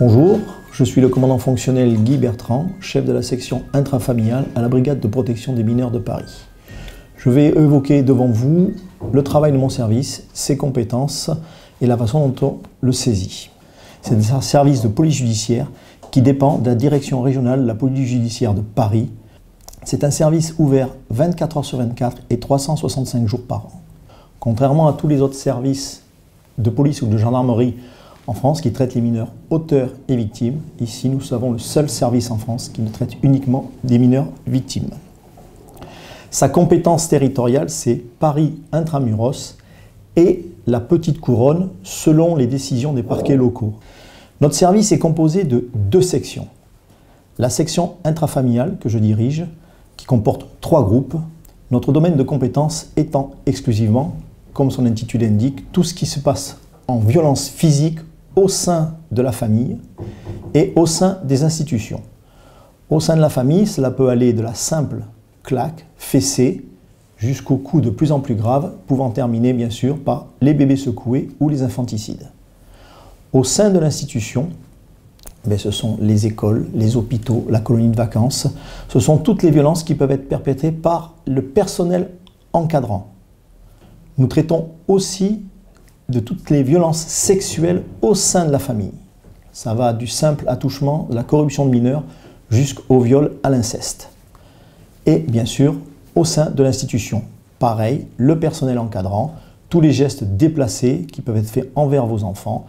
Bonjour, je suis le commandant fonctionnel Guy Bertrand, chef de la section intrafamiliale à la brigade de protection des mineurs de Paris. Je vais évoquer devant vous le travail de mon service, ses compétences et la façon dont on le saisit. C'est un service de police judiciaire qui dépend de la direction régionale de la police judiciaire de Paris. C'est un service ouvert 24 heures sur 24 et 365 jours par an. Contrairement à tous les autres services de police ou de gendarmerie en France qui traitent les mineurs auteurs et victimes, ici nous avons le seul service en France qui ne traite uniquement des mineurs victimes. Sa compétence territoriale, c'est Paris intramuros et la petite couronne selon les décisions des parquets locaux. Notre service est composé de deux sections. La section intrafamiliale que je dirige, qui comporte 3 groupes, notre domaine de compétence étant exclusivement, comme son intitulé indique, tout ce qui se passe en violence physique au sein de la famille et au sein des institutions. Au sein de la famille, cela peut aller de la simple claque, fessée, jusqu'aux coups de plus en plus graves, pouvant terminer bien sûr par les bébés secoués ou les infanticides. Au sein de l'institution, ce sont les écoles, les hôpitaux, la colonie de vacances, ce sont toutes les violences qui peuvent être perpétrées par le personnel encadrant. Nous traitons aussi de toutes les violences sexuelles au sein de la famille. Ça va du simple attouchement, de la corruption de mineurs, jusqu'au viol à l'inceste. Et bien sûr, au sein de l'institution, pareil, le personnel encadrant, tous les gestes déplacés qui peuvent être faits envers vos enfants,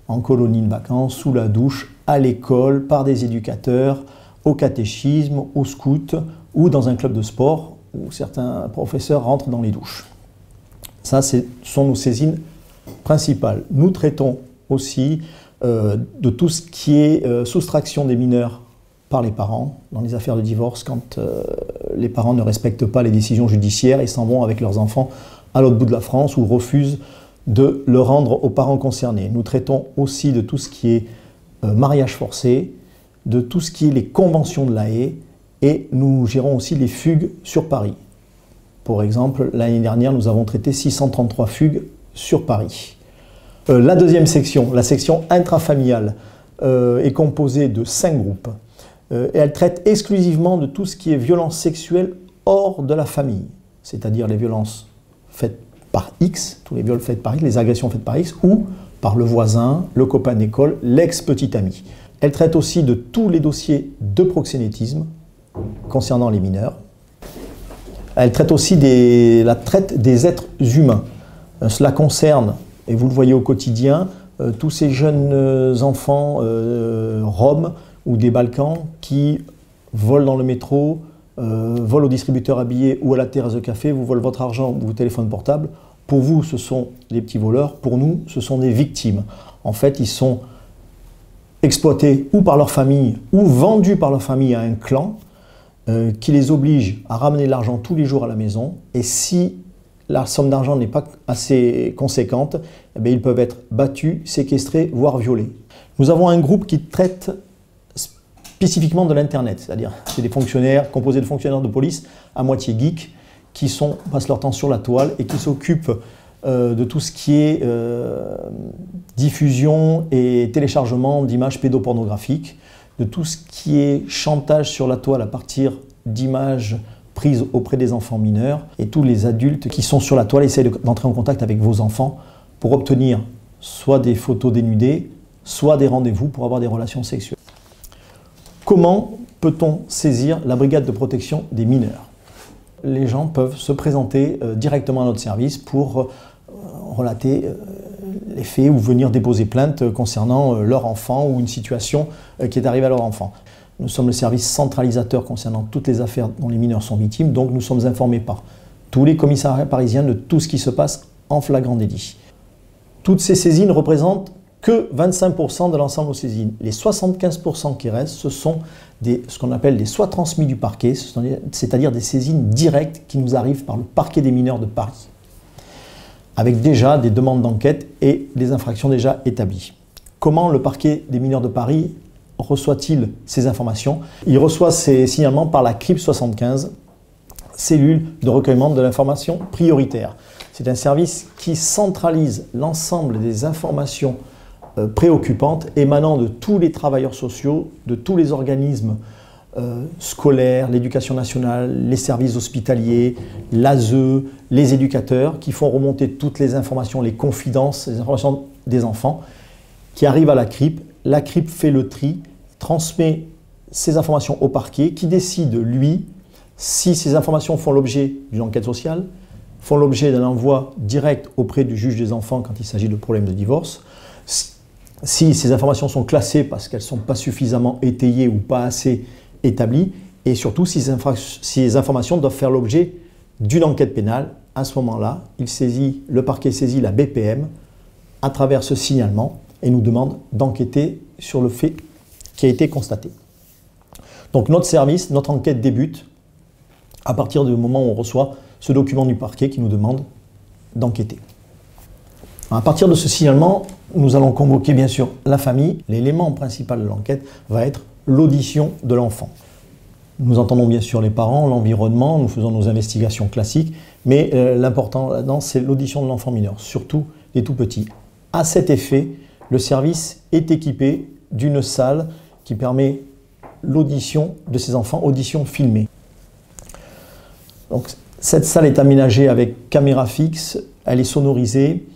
en colonie de vacances, sous la douche, à l'école, par des éducateurs, au catéchisme, au scout ou dans un club de sport où certains professeurs rentrent dans les douches. Ça, ce sont nos saisines principales. Nous traitons aussi de tout ce qui est soustraction des mineurs par les parents, dans les affaires de divorce, quand les parents ne respectent pas les décisions judiciaires et s'en vont avec leurs enfants à l'autre bout de la France ou refusent de le rendre aux parents concernés. Nous traitons aussi de tout ce qui est mariage forcé, de tout ce qui est les conventions de La Haye, et nous gérons aussi les fugues sur Paris. Pour exemple, l'année dernière, nous avons traité 633 fugues sur Paris. La deuxième section, la section intrafamiliale, est composée de 5 groupes. Et elle traite exclusivement de tout ce qui est violence sexuelle hors de la famille, c'est-à-dire les violences faites par X, tous les viols faits par X, les agressions faites par X, ou par le voisin, le copain d'école, l'ex-petit ami. Elle traite aussi de tous les dossiers de proxénétisme concernant les mineurs. Elle traite aussi la traite des êtres humains. Cela concerne, et vous le voyez au quotidien, tous ces jeunes enfants roms ou des Balkans qui volent dans le métro, volent au distributeur habillé ou à la terrasse de café, vous volent votre argent ou vos téléphones portables. Pour vous, ce sont des petits voleurs. Pour nous, ce sont des victimes. En fait, ils sont exploités ou par leur famille ou vendus par leur famille à un clan qui les oblige à ramener de l'argent tous les jours à la maison. Et si la somme d'argent n'est pas assez conséquente, ils peuvent être battus, séquestrés, voire violés. Nous avons un groupe qui traite spécifiquement de l'Internet, c'est-à-dire c'est des fonctionnaires composés de fonctionnaires de police à moitié geeks qui passent leur temps sur la toile et qui s'occupent de tout ce qui est diffusion et téléchargement d'images pédopornographiques, de tout ce qui est chantage sur la toile à partir d'images prises auprès des enfants mineurs, et tous les adultes qui sont sur la toile essayent d'entrer en contact avec vos enfants pour obtenir soit des photos dénudées, soit des rendez-vous pour avoir des relations sexuelles. Comment peut-on saisir la brigade de protection des mineurs? Les gens peuvent se présenter directement à notre service pour relater les faits ou venir déposer plainte concernant leur enfant ou une situation qui est arrivée à leur enfant. Nous sommes le service centralisateur concernant toutes les affaires dont les mineurs sont victimes, donc nous sommes informés par tous les commissariats parisiens de tout ce qui se passe en flagrant délit. Toutes ces saisines représentent que 25% de l'ensemble de saisines. Les 75% qui restent, ce sont ce qu'on appelle des soit transmis du parquet, c'est-à-dire des saisines directes qui nous arrivent par le parquet des mineurs de Paris, avec déjà des demandes d'enquête et des infractions déjà établies. Comment le parquet des mineurs de Paris reçoit-il ces informations? Il reçoit ces signalements par la CRIP 75, cellule de recueillement de l'information prioritaire. C'est un service qui centralise l'ensemble des informations préoccupantes émanant de tous les travailleurs sociaux, de tous les organismes scolaires, l'éducation nationale, les services hospitaliers, l'ASE, les éducateurs, qui font remonter toutes les informations, les confidences, les informations des enfants, qui arrivent à la CRIP. La CRIP fait le tri, transmet ces informations au parquet, qui décide, lui, si ces informations font l'objet d'une enquête sociale, font l'objet d'un envoi direct auprès du juge des enfants quand il s'agit de problèmes de divorce, si ces informations sont classées parce qu'elles ne sont pas suffisamment étayées ou pas assez établies, et surtout si ces informations doivent faire l'objet d'une enquête pénale. À ce moment-là, le parquet saisit la BPM à travers ce signalement et nous demande d'enquêter sur le fait qui a été constaté. Donc notre service, notre enquête débute à partir du moment où on reçoit ce document du parquet qui nous demande d'enquêter. À partir de ce signalement, nous allons convoquer bien sûr la famille. L'élément principal de l'enquête va être l'audition de l'enfant. Nous entendons bien sûr les parents, l'environnement, nous faisons nos investigations classiques, mais l'important là-dedans, c'est l'audition de l'enfant mineur, surtout les tout petits. À cet effet, le service est équipé d'une salle qui permet l'audition de ces enfants, audition filmée. Donc, cette salle est aménagée avec caméra fixe, elle est sonorisée,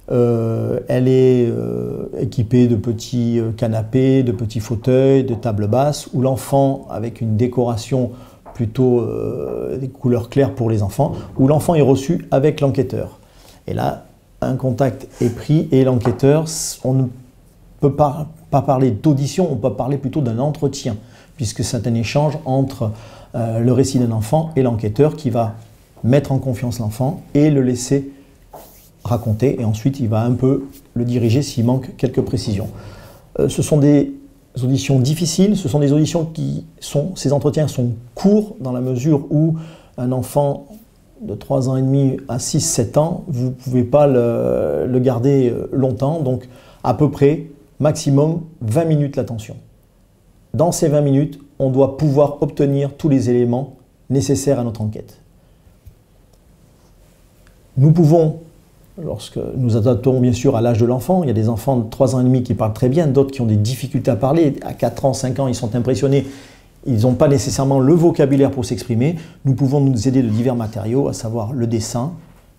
elle est équipée de petits canapés, de petits fauteuils, de tables basses, où l'enfant, avec une décoration plutôt des couleurs claires pour les enfants, où l'enfant est reçu avec l'enquêteur. Et là, un contact est pris et l'enquêteur, on ne peut pas parler d'audition, on peut parler plutôt d'un entretien, puisque c'est un échange entre le récit d'un enfant et l'enquêteur qui va mettre en confiance l'enfant et le laisser raconter, et ensuite il va un peu le diriger s'il manque quelques précisions. Ce sont des auditions difficiles, ce sont des auditions ces entretiens sont courts dans la mesure où un enfant de 3 ans et demi à 6-7 ans, vous ne pouvez pas le garder longtemps, donc à peu près maximum 20 minutes l'attention. Dans ces 20 minutes, on doit pouvoir obtenir tous les éléments nécessaires à notre enquête. Nous pouvons, lorsque nous adaptons bien sûr à l'âge de l'enfant, il y a des enfants de 3 ans et demi qui parlent très bien, d'autres qui ont des difficultés à parler, à 4 ans, 5 ans, ils sont impressionnés, ils n'ont pas nécessairement le vocabulaire pour s'exprimer. Nous pouvons nous aider de divers matériaux, à savoir le dessin,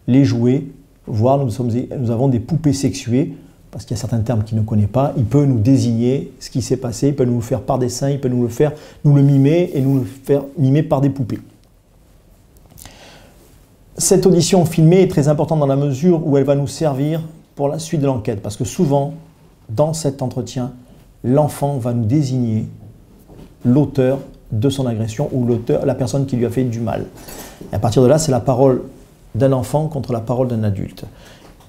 les jouets, voire nous avons des poupées sexuées, parce qu'il y a certains termes qu'il ne connaît pas, il peut nous désigner ce qui s'est passé, il peut nous le faire par dessin, il peut nous le mimer et nous le faire mimer par des poupées. Cette audition filmée est très importante dans la mesure où elle va nous servir pour la suite de l'enquête, parce que souvent, dans cet entretien, l'enfant va nous désigner l'auteur de son agression ou la personne qui lui a fait du mal. Et à partir de là, c'est la parole d'un enfant contre la parole d'un adulte.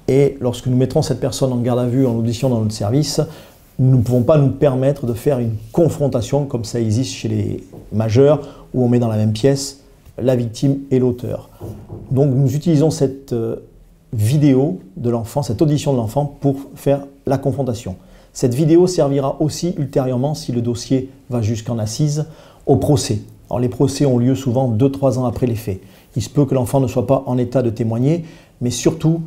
Et lorsque nous mettrons cette personne en garde à vue, en audition dans notre service, nous ne pouvons pas nous permettre de faire une confrontation comme ça existe chez les majeurs, où on met dans la même pièce la victime et l'auteur. Donc nous utilisons cette vidéo de l'enfant, cette audition de l'enfant pour faire la confrontation. Cette vidéo servira aussi ultérieurement, si le dossier va jusqu'en assise, au procès. Alors les procès ont lieu souvent 2-3 ans après les faits. Il se peut que l'enfant ne soit pas en état de témoigner, mais surtout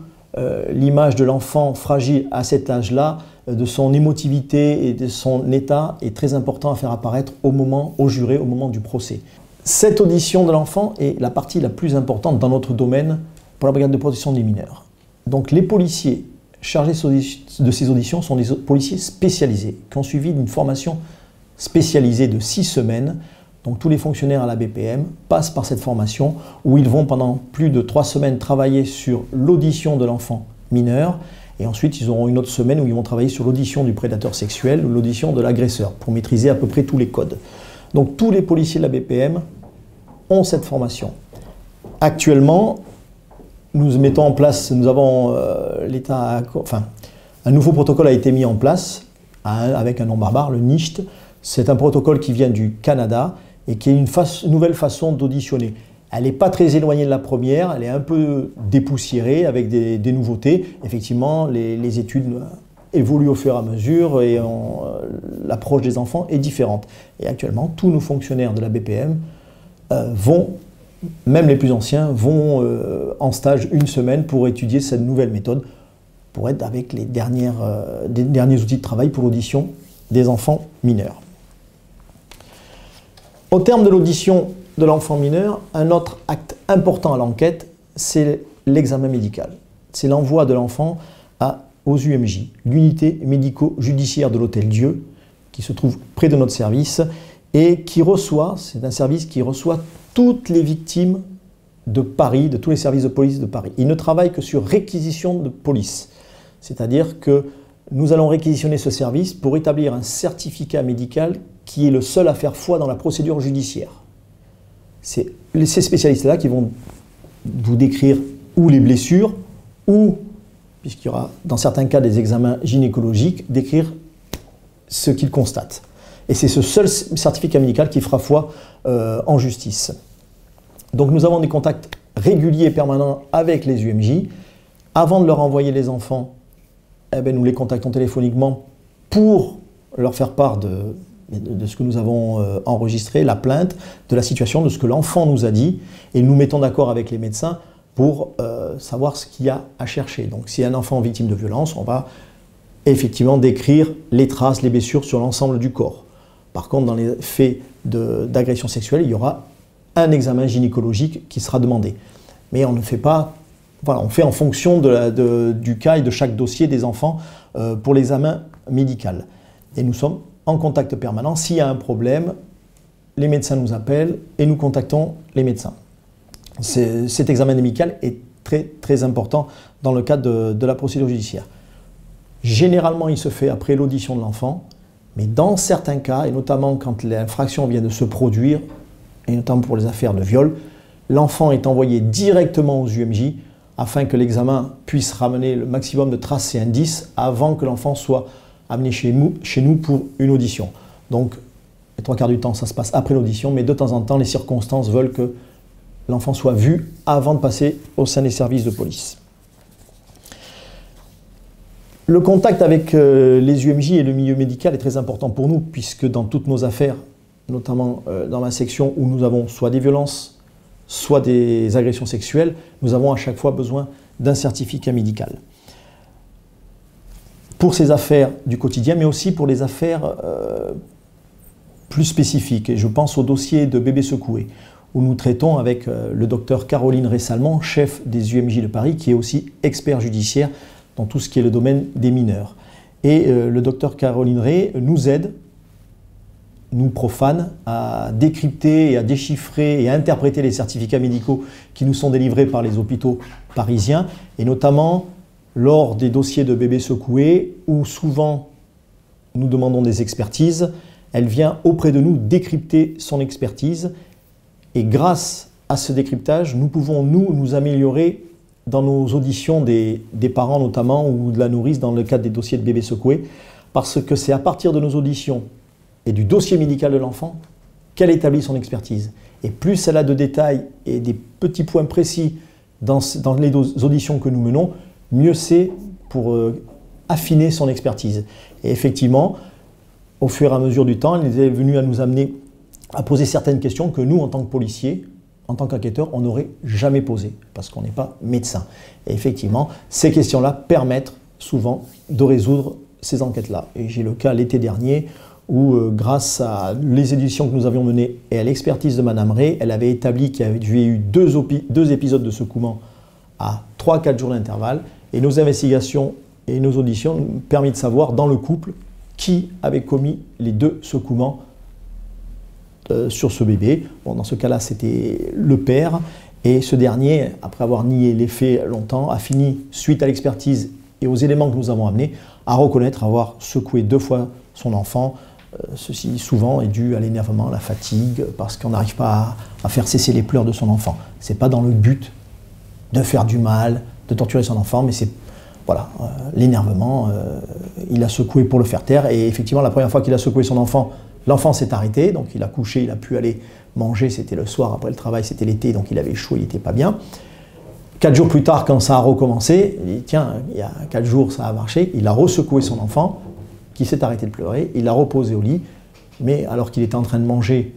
l'image de l'enfant fragile à cet âge-là, de son émotivité et de son état est très important à faire apparaître au juré, au moment du procès. Cette audition de l'enfant est la partie la plus importante dans notre domaine pour la brigade de protection des mineurs. Donc les policiers chargés de ces auditions sont des policiers spécialisés, qui ont suivi une formation spécialisée de 6 semaines. Donc tous les fonctionnaires à la BPM passent par cette formation où ils vont pendant plus de 3 semaines travailler sur l'audition de l'enfant mineur, et ensuite ils auront une autre semaine où ils vont travailler sur l'audition du prédateur sexuel ou l'audition de l'agresseur pour maîtriser à peu près tous les codes. Donc tous les policiers de la BPM ont cette formation. Actuellement, nous mettons en place, nous avons un nouveau protocole a été mis en place avec un nom barbare, le NIST. C'est un protocole qui vient du Canada et qui est une nouvelle façon d'auditionner. Elle n'est pas très éloignée de la première, elle est un peu dépoussiérée avec des nouveautés. Effectivement, les études évoluent au fur et à mesure et l'approche des enfants est différente. Et actuellement, tous nos fonctionnaires de la BPM même les plus anciens, vont en stage 1 semaine pour étudier cette nouvelle méthode pour être avec les derniers outils de travail pour l'audition des enfants mineurs. Au terme de l'audition de l'enfant mineur, un autre acte important à l'enquête, c'est l'examen médical. C'est l'envoi de l'enfant aux UMJ, l'unité médico-judiciaire de l'Hôtel-Dieu, qui se trouve près de notre service et qui reçoit, c'est un service qui reçoit toutes les victimes de Paris, de tous les services de police de Paris. Il ne travaille que sur réquisition de police, c'est-à-dire que nous allons réquisitionner ce service pour établir un certificat médical qui est le seul à faire foi dans la procédure judiciaire. C'est ces spécialistes-là qui vont vous décrire ou les blessures, ou, puisqu'il y aura dans certains cas des examens gynécologiques, décrire ce qu'ils constatent. Et c'est ce seul certificat médical qui fera foi en justice. Donc nous avons des contacts réguliers et permanents avec les UMJ. Avant de leur envoyer les enfants, nous les contactons téléphoniquement pour leur faire part de ce que nous avons enregistré, la plainte, de la situation, de ce que l'enfant nous a dit, et nous mettons d'accord avec les médecins pour savoir ce qu'il y a à chercher. Donc si un enfant victime de violence, on va effectivement décrire les traces, les blessures sur l'ensemble du corps. Par contre, dans les faits d'agression sexuelle, il y aura un examen gynécologique qui sera demandé. Mais on ne fait pas, voilà, on fait en fonction du cas et de chaque dossier des enfants pour l'examen médical. Et nous sommes en contact permanent. S'il y a un problème, les médecins nous appellent et nous contactons les médecins. Cet examen médical est très, très important dans le cadre de la procédure judiciaire. Généralement, il se fait après l'audition de l'enfant, mais dans certains cas, et notamment quand l'infraction vient de se produire, et notamment pour les affaires de viol, l'enfant est envoyé directement aux UMJ afin que l'examen puisse ramener le maximum de traces et indices avant que l'enfant soit amené chez nous pour une audition. Donc, les 3/4 du temps, ça se passe après l'audition, mais de temps en temps, les circonstances veulent que l'enfant soit vu avant de passer au sein des services de police. Le contact avec les UMJ et le milieu médical est très important pour nous, puisque dans toutes nos affaires, notamment dans ma section où nous avons soit des violences, soit des agressions sexuelles, nous avons à chaque fois besoin d'un certificat médical. Pour ces affaires du quotidien, mais aussi pour les affaires plus spécifiques. Et je pense au dossier de bébés secoués, où nous traitons avec le docteur Caroline Ressalmon, chef des UMJ de Paris, qui est aussi expert judiciaire dans tout ce qui est le domaine des mineurs. Et le docteur Caroline Ray nous aide, nous profanes, à décrypter et à déchiffrer et à interpréter les certificats médicaux qui nous sont délivrés par les hôpitaux parisiens, et notamment lors des dossiers de bébés secoués, où souvent nous demandons des expertises, elle vient auprès de nous décrypter son expertise, et grâce à ce décryptage, nous pouvons nous améliorer dans nos auditions des parents notamment, ou de la nourrice dans le cadre des dossiers de bébés secoués, parce que c'est à partir de nos auditions et du dossier médical de l'enfant qu'elle établit son expertise. Et plus elle a de détails et des petits points précis dans les auditions que nous menons, mieux c'est pour affiner son expertise. Et effectivement, au fur et à mesure du temps, elle est venue à nous amener à poser certaines questions que nous, en tant que policiers, en tant qu'enquêteurs, on n'aurait jamais posées, parce qu'on n'est pas médecin. Et effectivement, ces questions-là permettent souvent de résoudre ces enquêtes-là. Et j'ai le cas l'été dernier où, grâce à les éditions que nous avions menées et à l'expertise de Madame Ray, elle avait établi qu'il y avait eu deux épisodes de secouement à 3-4 jours d'intervalle. Et nos investigations et nos auditions nous permettent de savoir dans le couple qui avait commis les 2 secouements sur ce bébé. Bon, dans ce cas-là, c'était le père. Et ce dernier, après avoir nié les faits longtemps, a fini, suite à l'expertise et aux éléments que nous avons amenés, à reconnaître avoir secoué 2 fois son enfant. Ceci souvent est dû à l'énervement, à la fatigue, parce qu'on n'arrive pas à faire cesser les pleurs de son enfant. Ce n'est pas dans le but de faire du mal, de torturer son enfant, mais c'est voilà, l'énervement. Il a secoué pour le faire taire. Et effectivement, la première fois qu'il a secoué son enfant, l'enfant s'est arrêté, donc il a couché, il a pu aller manger, c'était le soir après le travail, c'était l'été, donc il avait chaud, il n'était pas bien. 4 jours plus tard, quand ça a recommencé, il dit tiens, il y a 4 jours ça a marché, il a resecoué son enfant, qui s'est arrêté de pleurer, il l'a reposé au lit, mais alors qu'il était en train de manger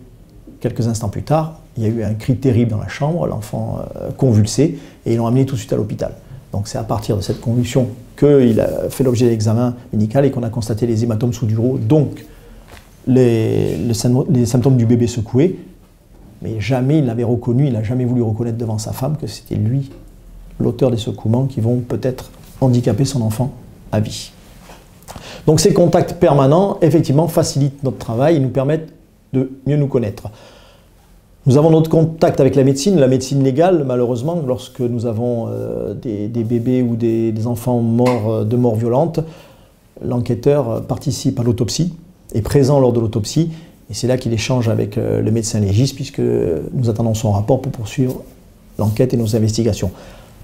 quelques instants plus tard, il y a eu un cri terrible dans la chambre, l'enfant convulsé, et ils l'ont amené tout de suite à l'hôpital. Donc c'est à partir de cette convulsion qu'il a fait l'objet de l'examen médical et qu'on a constaté les hématomes sous-duraux, donc les symptômes du bébé secoué. Mais jamais il l'avait reconnu, il n'a jamais voulu reconnaître devant sa femme que c'était lui, l'auteur des secouements, qui vont peut-être handicaper son enfant à vie. Donc ces contacts permanents, effectivement, facilitent notre travail et nous permettent de mieux nous connaître. Nous avons notre contact avec la médecine légale, malheureusement, lorsque nous avons des bébés ou des enfants morts de mort violente, l'enquêteur participe à l'autopsie, est présent lors de l'autopsie, et c'est là qu'il échange avec le médecin légiste, puisque nous attendons son rapport pour poursuivre l'enquête et nos investigations.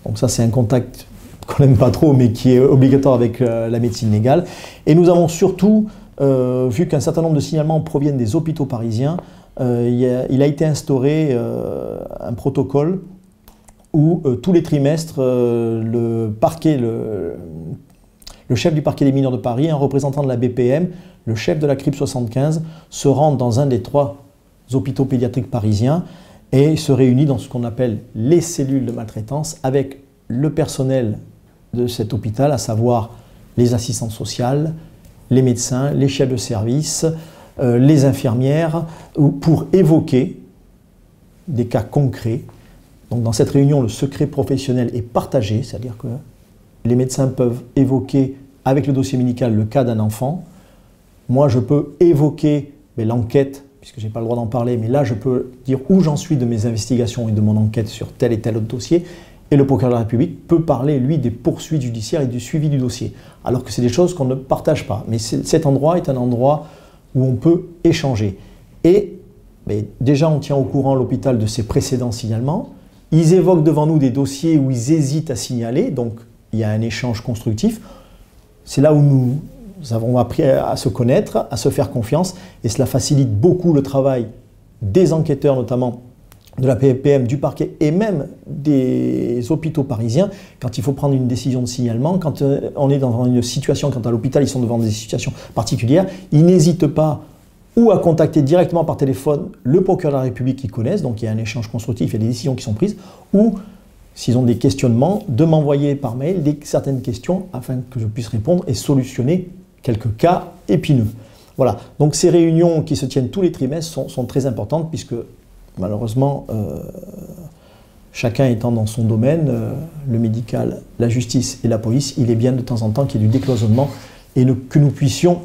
Donc ça, c'est un contact qu'on n'aime pas trop, mais qui est obligatoire avec la médecine légale. Et nous avons surtout, vu qu'un certain nombre de signalements proviennent des hôpitaux parisiens, il a été instauré un protocole où tous les trimestres, le chef du parquet des mineurs de Paris, un représentant de la BPM, le chef de la CRIP 75, se rendent dans un des 3 hôpitaux pédiatriques parisiens et se réunit dans ce qu'on appelle les cellules de maltraitance avec le personnel de cet hôpital, à savoir les assistantes sociales, les médecins, les chefs de service, les infirmières, pour évoquer des cas concrets. Donc dans cette réunion, le secret professionnel est partagé, c'est-à-dire que les médecins peuvent évoquer avec le dossier médical le cas d'un enfant. Moi, je peux évoquer l'enquête, puisque je n'ai pas le droit d'en parler, mais là, je peux dire où j'en suis de mes investigations et de mon enquête sur tel et tel autre dossier. Et le procureur de la République peut parler, lui, des poursuites judiciaires et du suivi du dossier. Alors que c'est des choses qu'on ne partage pas. Mais cet endroit est un endroit où on peut échanger. Et déjà, on tient au courant l'hôpital de ses précédents signalements. Ils évoquent devant nous des dossiers où ils hésitent à signaler, donc il y a un échange constructif. C'est là où nous avons appris à se connaître, à se faire confiance, et cela facilite beaucoup le travail des enquêteurs, notamment de la PPM, du parquet et même des hôpitaux parisiens, quand il faut prendre une décision de signalement, quand on est dans une situation, quand à l'hôpital ils sont devant des situations particulières, ils n'hésitent pas ou à contacter directement par téléphone le procureur de la République qu'ils connaissent, donc il y a un échange constructif, il y a des décisions qui sont prises, ou s'ils ont des questionnements, de m'envoyer par mail certaines questions afin que je puisse répondre et solutionner quelques cas épineux. Voilà, donc ces réunions qui se tiennent tous les trimestres sont très importantes puisque malheureusement, chacun étant dans son domaine, le médical, la justice et la police, il est bien de temps en temps qu'il y ait du décloisonnement et que nous puissions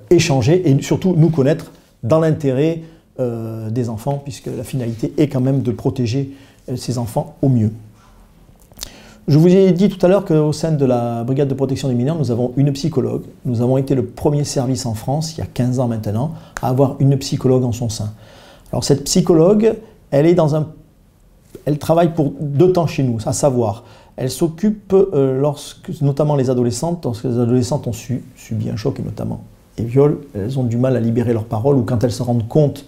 échanger et surtout nous connaître dans l'intérêt des enfants, puisque la finalité est quand même de protéger ces enfants au mieux. Je vous ai dit tout à l'heure qu'au sein de la brigade de protection des mineurs, nous avons une psychologue. Nous avons été le premier service en France, il y a 15 ans maintenant, à avoir une psychologue en son sein. Alors cette psychologue, elle travaille pour 2 temps chez nous, à savoir, elle s'occupe, notamment les adolescentes, lorsque les adolescentes ont subi un choc, et notamment des viols, elles ont du mal à libérer leurs paroles, ou quand elles se rendent compte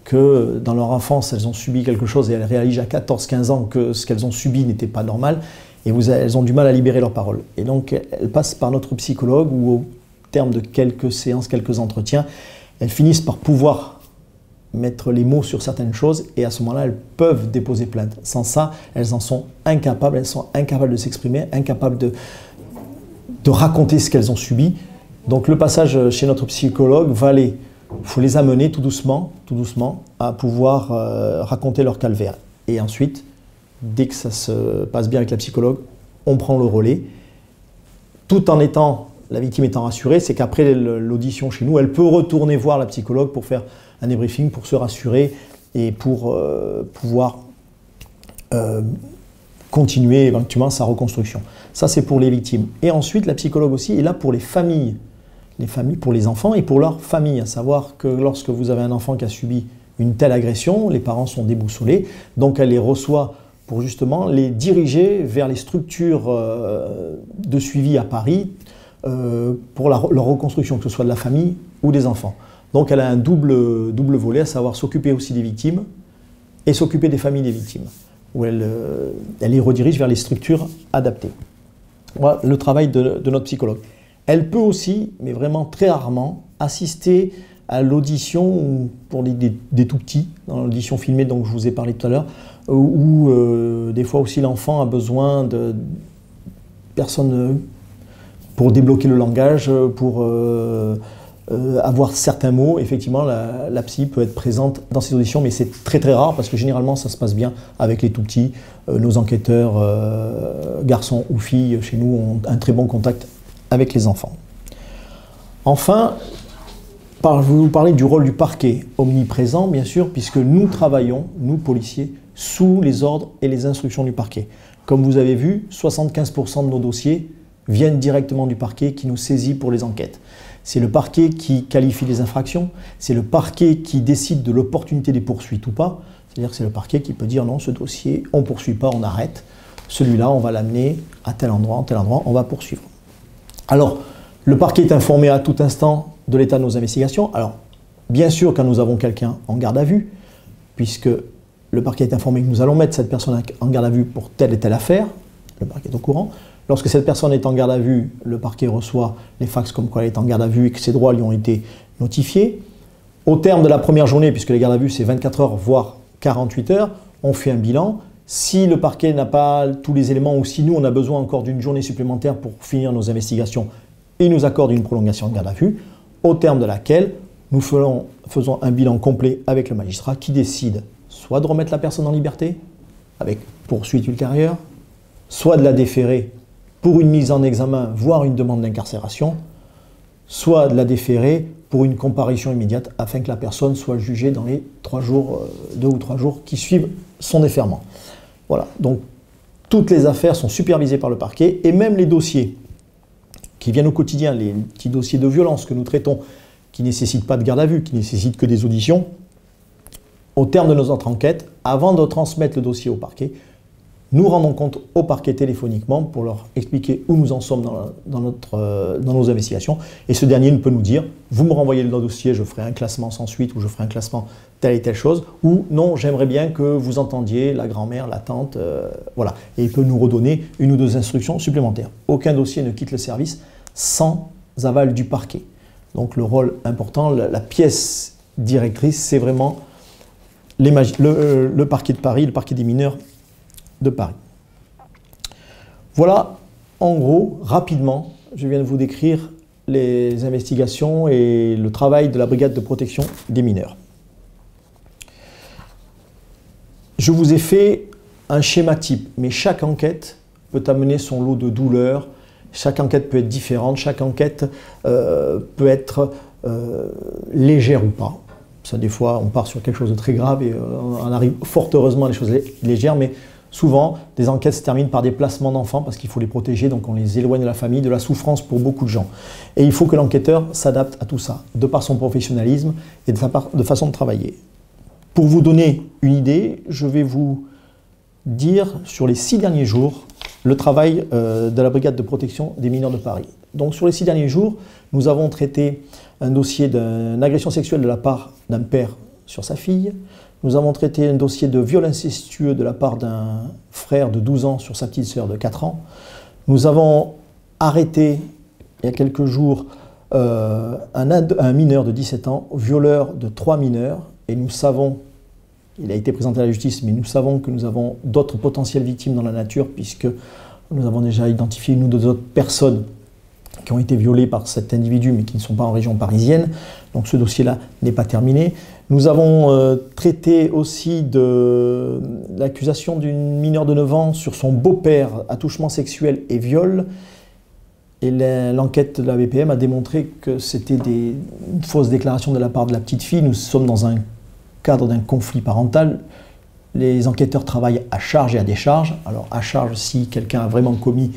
que dans leur enfance, elles ont subi quelque chose et elles réalisent à 14-15 ans que ce qu'elles ont subi n'était pas normal, et elles ont du mal à libérer leurs paroles. Et donc, elles passent par notre psychologue, où au terme de quelques séances, quelques entretiens, elles finissent par pouvoir mettre les mots sur certaines choses, et à ce moment-là, elles peuvent déposer plainte. Sans ça, elles en sont incapables, de s'exprimer, incapables de raconter ce qu'elles ont subi. Donc le passage chez notre psychologue il faut les amener tout doucement, à pouvoir raconter leur calvaire. Et ensuite, dès que ça se passe bien avec la psychologue, on prend le relais, tout en la victime étant rassurée, c'est qu'après l'audition chez nous, elle peut retourner voir la psychologue pour faire un débriefing, pour se rassurer et pour pouvoir continuer éventuellement sa reconstruction. Ça, c'est pour les victimes. Et ensuite, la psychologue aussi est là pour les familles, pour les enfants et pour leurs familles. À savoir que lorsque vous avez un enfant qui a subi une telle agression, les parents sont déboussolés, donc elle les reçoit pour justement les diriger vers les structures de suivi à Paris pour leur reconstruction, que ce soit de la famille ou des enfants. Donc elle a un double volet, à savoir s'occuper aussi des victimes et s'occuper des familles des victimes, où elle les redirige vers les structures adaptées. Voilà le travail de notre psychologue. Elle peut aussi, mais vraiment très rarement, assister à l'audition pour des tout petits, dans l'audition filmée dont je vous ai parlé tout à l'heure, où des fois aussi l'enfant a besoin de personnes pour débloquer le langage, pour avoir certains mots. Effectivement, la psy peut être présente dans ces auditions, mais c'est très très rare parce que généralement ça se passe bien avec les tout petits. Nos enquêteurs, garçons ou filles, chez nous, ont un très bon contact avec les enfants. Enfin, je vais vous parler du rôle du parquet, omniprésent bien sûr, puisque nous travaillons, nous policiers, sous les ordres et les instructions du parquet. Comme vous avez vu, 75% de nos dossiers viennent directement du parquet qui nous saisit pour les enquêtes. C'est le parquet qui qualifie les infractions, c'est le parquet qui décide de l'opportunité des poursuites ou pas. C'est-à-dire que c'est le parquet qui peut dire non, ce dossier, on ne poursuit pas, on arrête. Celui-là, on va l'amener à tel endroit, on va poursuivre. Alors, le parquet est informé à tout instant de l'état de nos investigations. Alors, bien sûr, quand nous avons quelqu'un en garde à vue, puisque le parquet est informé que nous allons mettre cette personne en garde à vue pour telle et telle affaire, le parquet est au courant. Lorsque cette personne est en garde à vue, le parquet reçoit les fax comme quoi elle est en garde à vue et que ses droits lui ont été notifiés. Au terme de la première journée, puisque les gardes à vue c'est 24 heures, voire 48 heures, on fait un bilan. Si le parquet n'a pas tous les éléments ou si nous on a besoin encore d'une journée supplémentaire pour finir nos investigations, il nous accorde une prolongation de garde à vue, au terme de laquelle nous faisons un bilan complet avec le magistrat qui décide soit de remettre la personne en liberté, avec poursuite ultérieure, soit de la déférer pour une mise en examen, voire une demande d'incarcération, soit de la déférer pour une comparution immédiate afin que la personne soit jugée dans les 2 ou 3 jours qui suivent son déferment. Voilà, donc toutes les affaires sont supervisées par le parquet et même les dossiers qui viennent au quotidien, les petits dossiers de violence que nous traitons, qui ne nécessitent pas de garde à vue, qui ne nécessitent que des auditions, au terme de notre enquête, avant de transmettre le dossier au parquet, nous rendons compte au parquet téléphoniquement pour leur expliquer où nous en sommes dans nos investigations. Et ce dernier peut nous dire, vous me renvoyez le dossier, je ferai un classement sans suite ou je ferai un classement telle et telle chose. Ou non, j'aimerais bien que vous entendiez la grand-mère, la tante, voilà. Et il peut nous redonner 1 ou 2 instructions supplémentaires. Aucun dossier ne quitte le service sans aval du parquet. Donc le rôle important, la pièce directrice, c'est vraiment le parquet de Paris, le parquet des mineurs de Paris. Voilà, en gros, rapidement, je viens de vous décrire les investigations et le travail de la brigade de protection des mineurs. Je vous ai fait un schéma type, mais chaque enquête peut amener son lot de douleurs, chaque enquête peut être différente, chaque enquête peut être légère ou pas. Ça, des fois, on part sur quelque chose de très grave et on arrive fort heureusement à des choses légères, mais souvent, des enquêtes se terminent par des placements d'enfants parce qu'il faut les protéger, donc on les éloigne de la famille, de la souffrance pour beaucoup de gens. Et il faut que l'enquêteur s'adapte à tout ça, de par son professionnalisme et de façon de travailler. Pour vous donner une idée, je vais vous dire sur les 6 derniers jours le travail de la brigade de protection des mineurs de Paris. Donc sur les 6 derniers jours, nous avons traité un dossier d'une agression sexuelle de la part d'un père sur sa fille. Nous avons traité un dossier de viol incestueux de la part d'un frère de 12 ans sur sa petite sœur de 4 ans. Nous avons arrêté, il y a quelques jours, un mineur de 17 ans, violeur de 3 mineurs. Et nous savons, il a été présenté à la justice, mais nous savons que nous avons d'autres potentielles victimes dans la nature, puisque nous avons déjà identifié 1 ou 2 autres personnes qui ont été violées par cet individu, mais qui ne sont pas en région parisienne. Donc ce dossier-là n'est pas terminé. Nous avons traité aussi de l'accusation d'une mineure de 9 ans sur son beau-père, attouchement sexuel et viol. Et l'enquête de la BPM a démontré que c'était une fausse déclaration de la part de la petite fille. Nous sommes dans un cadre d'un conflit parental. Les enquêteurs travaillent à charge et à décharge. Alors à charge si quelqu'un a vraiment commis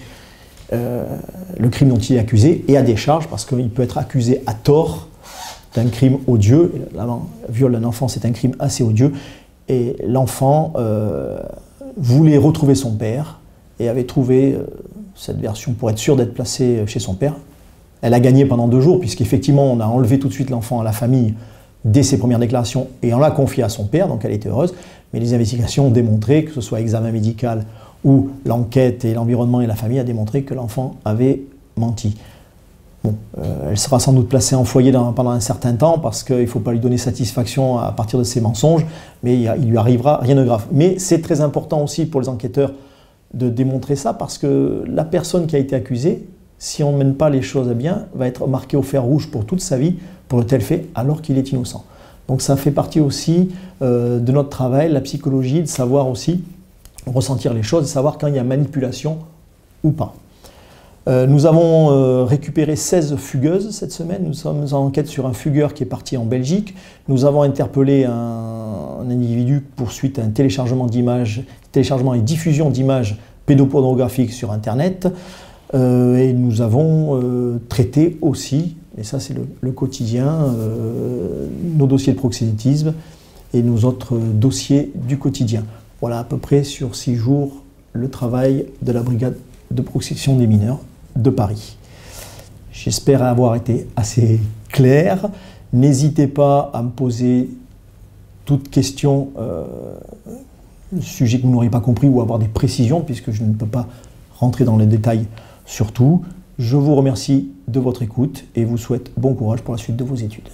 le crime dont il est accusé, et à décharge parce qu'il peut être accusé à tort d'un crime odieux. Le viol d'un enfant, c'est un crime assez odieux. Et l'enfant voulait retrouver son père et avait trouvé cette version pour être sûr d'être placé chez son père. Elle a gagné pendant 2 jours, puisqu'effectivement, on a enlevé tout de suite l'enfant à la famille dès ses premières déclarations et on l'a confié à son père, donc elle était heureuse. Mais les investigations ont démontré, que ce soit examen médical ou l'enquête et l'environnement et la famille, a démontré que l'enfant avait menti. Bon, elle sera sans doute placée en foyer pendant un certain temps parce qu'il ne faut pas lui donner satisfaction à partir de ses mensonges, mais il lui arrivera rien de grave. Mais c'est très important aussi pour les enquêteurs de démontrer ça parce que la personne qui a été accusée, si on ne mène pas les choses à bien, va être marquée au fer rouge pour toute sa vie pour de tels faits alors qu'il est innocent. Donc ça fait partie aussi de notre travail, la psychologie, de savoir aussi ressentir les choses, de savoir quand il y a manipulation ou pas. Nous avons récupéré 16 fugueuses cette semaine. Nous sommes en enquête sur un fugueur qui est parti en Belgique. Nous avons interpellé un individu pour suite à un téléchargement d'images, téléchargement et diffusion d'images pédopornographiques sur Internet. Et nous avons traité aussi, et ça c'est le quotidien, nos dossiers de proxénétisme et nos autres dossiers du quotidien. Voilà à peu près sur 6 jours le travail de la brigade de protection des mineurs de Paris. J'espère avoir été assez clair. N'hésitez pas à me poser toute question, sujet que vous n'auriez pas compris ou avoir des précisions puisque je ne peux pas rentrer dans les détails sur tout. Je vous remercie de votre écoute et vous souhaite bon courage pour la suite de vos études.